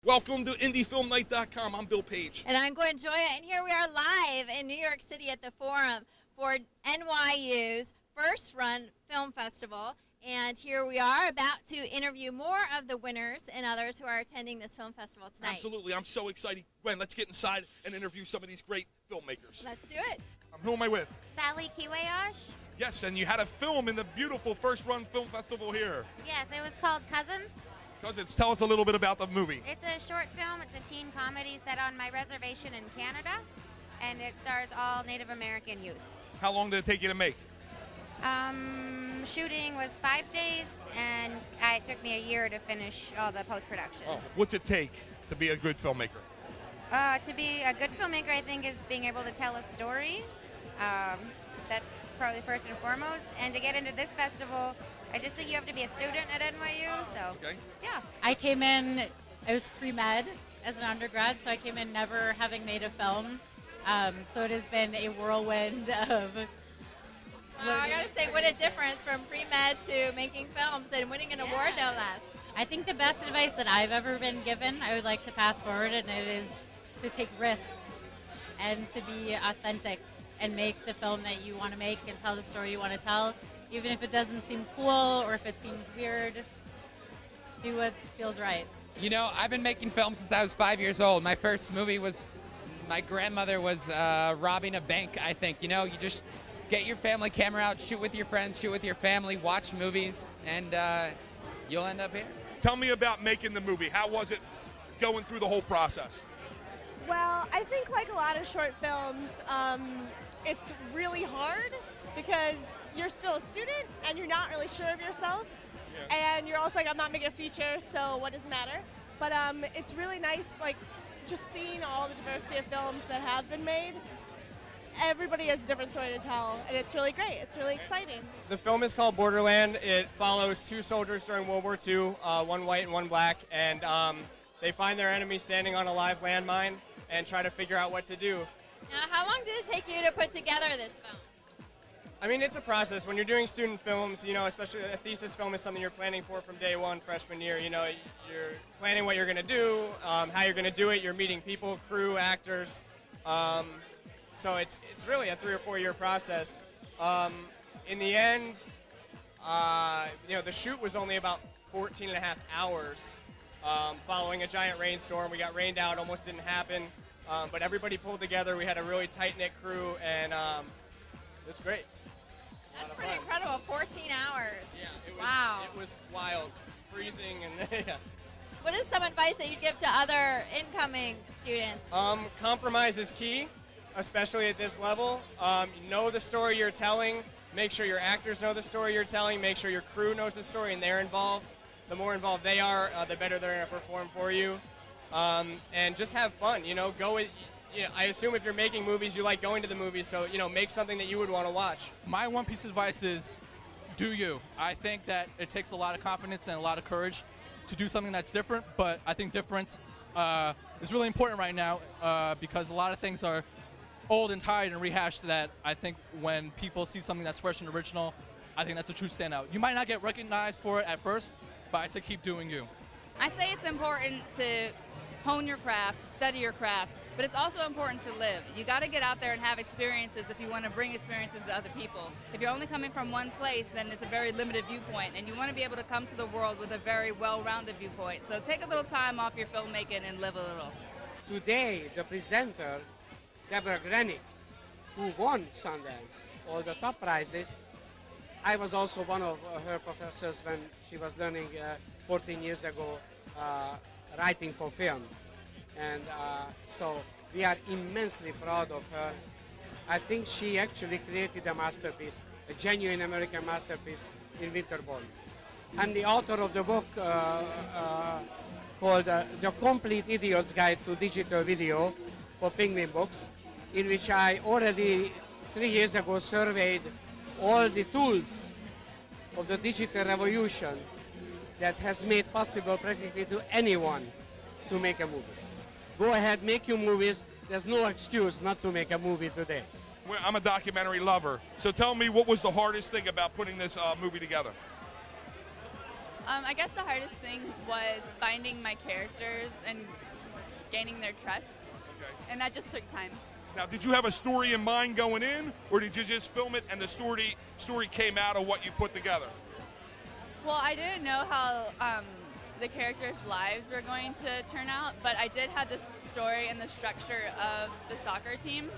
Welcome to IndieFilmNight.com. I'm Bill Page. And I'm Gwen Joya, and here we are live in New York City at the Forum for NYU's first run film festival. And here we are about to interview more of the winners and others who are attending this film festival tonight. Absolutely. I'm so excited. Gwen, let's get inside and interview some of these great filmmakers. Let's do it. Who am I with? Sally Kiwayosh? Yes, and you had a film in the beautiful first run film festival here. Yes, it was called Cousins. Cousins, tell us a little bit about the movie. It's a short film. It's a teen comedy set on my reservation in Canada, and it stars all Native American youth. How long did it take you to make? Shooting was 5 days, and it took me a year to finish all the post-production. Oh, what's it take to be a good filmmaker? To be a good filmmaker, I think, is being able to tell a story. That's probably first and foremost. And to get into this festival, I just think you have to be a student at NYU, so okay. Yeah. I came in, I was pre-med as an undergrad, so I came in never having made a film. So it has been a whirlwind of... Wow, I gotta say, what a difference from pre-med to making films and winning an award, no less. I think the best advice that I've ever been given, I would like to pass forward, and it is to take risks and to be authentic and make the film that you want to make and tell the story you want to tell. Even if it doesn't seem cool or if it seems weird, do what feels right. You know, I've been making films since I was 5 years old. My first movie was, my grandmother was robbing a bank, I think. You know, you just get your family camera out, shoot with your friends, shoot with your family, watch movies, and you'll end up here. Tell me about making the movie. How was it going through the whole process? Well, I think like a lot of short films, it's really hard because you're still a student and you're not really sure of yourself. Yeah. And you're also like, I'm not making a feature, so what does it matter? But it's really nice, like, just seeing all the diversity of films that have been made. Everybody has a different story to tell, and it's really great. It's really exciting. The film is called Borderland. It follows two soldiers during World War II, one white and one black, and they find their enemy standing on a live landmine and try to figure out what to do. Now, how long did it take you to put together this film? I mean, it's a process. When you're doing student films, you know, especially a thesis film is something you're planning for from day one, freshman year. You know, you're planning what you're going to do, how you're going to do it. You're meeting people, crew, actors. So it's really a 3 or 4 year process. In the end, you know, the shoot was only about 14 and a half hours. Following a giant rainstorm, we got rained out, almost didn't happen. But everybody pulled together. We had a really tight-knit crew, and it was great. That's pretty incredible, 14 hours. Yeah, Wow. It was wild, freezing, and yeah. What is some advice that you'd give to other incoming students? Compromise is key, especially at this level. Know the story you're telling. Make sure your actors know the story you're telling. Make sure your crew knows the story and they're involved. The more involved they are, the better they're going to perform for you. And just have fun, you know, go with, you know, I assume if you're making movies, you like going to the movies, so, you know, make something that you would want to watch. My one piece of advice is do you. I think that it takes a lot of confidence and a lot of courage to do something that's different, but I think difference is really important right now because a lot of things are old and tired and rehashed that I think when people see something that's fresh and original, I think that's a true standout. You might not get recognized for it at first, but I say keep doing you. I say it's important to hone your craft, study your craft, but it's also important to live. You got to get out there and have experiences if you want to bring experiences to other people. If you're only coming from one place, then it's a very limited viewpoint, and you want to be able to come to the world with a very well-rounded viewpoint. So take a little time off your filmmaking and live a little. Today, the presenter, Deborah Grenick, who won Sundance, all the top prizes, I was also one of her professors when she was learning 14 years ago writing for film. And so we are immensely proud of her. I think she actually created a masterpiece, a genuine American masterpiece in Winterborn. I'm the author of the book called The Complete Idiot's Guide to Digital Video for Penguin Books, in which I already 3 years ago surveyed all the tools of the digital revolution that has made possible practically to anyone to make a movie. Go ahead, make your movies. There's no excuse not to make a movie today. Well, I'm a documentary lover, so tell me what was the hardest thing about putting this movie together? I guess the hardest thing was finding my characters and gaining their trust, and that just took time. Now, did you have a story in mind going in, or did you just film it and the story came out of what you put together? Well, I didn't know how the characters' lives were going to turn out, but I did have the story and the structure of the soccer team,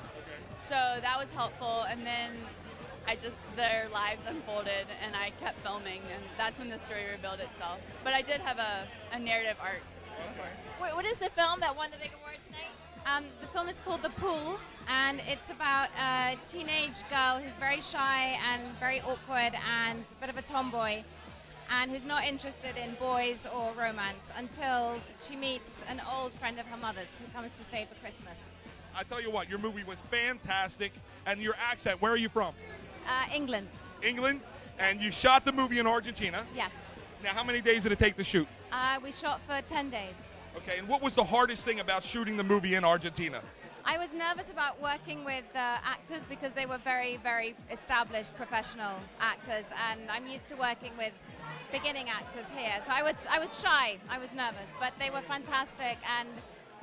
so that was helpful. And then their lives unfolded, and I kept filming, and that's when the story revealed itself. But I did have a narrative arc. What is the film that won the big award tonight? The film is called The Pool, and it's about a teenage girl who's very shy and very awkward and a bit of a tomboy, and who's not interested in boys or romance until she meets an old friend of her mother's who comes to stay for Christmas. I tell you what, your movie was fantastic, and your accent, where are you from? England. England? And you shot the movie in Argentina? Yes. Now, how many days did it take to shoot? We shot for 10 days. Okay, and what was the hardest thing about shooting the movie in Argentina? I was nervous about working with actors because they were very, very established professional actors, and I'm used to working with beginning actors here. So I was shy, I was nervous, but they were fantastic and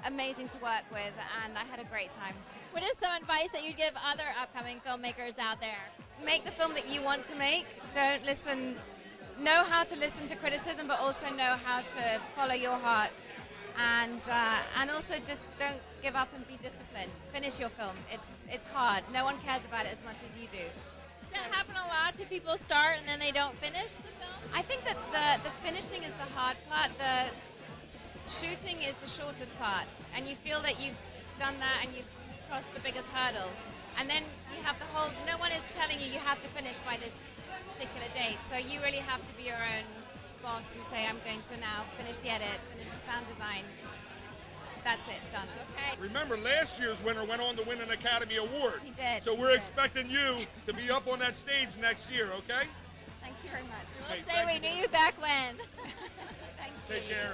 amazing to work with, and I had a great time. What is some advice that you'd give other upcoming filmmakers out there? Make the film that you want to make. Don't listen, know how to listen to criticism, but also know how to follow your heart. And also just don't give up and be disciplined. Finish your film. It's hard. No one cares about it as much as you do. Does that happen a lot? Do people start and then they don't finish the film? I think that the finishing is the hard part. The shooting is the shortest part. And you feel that you've done that and you've crossed the biggest hurdle. And then you have the whole, no one is telling you have to finish by this particular date. So you really have to be your own boss and say, I'm going to now finish the edit, finish the sound design. That's it, done. Okay. Remember, last year's winner went on to win an Academy Award. He did. So we're expecting you to be up on that stage next year, okay? Thank you very much. We'll say we knew you back when. Thank you. Take care.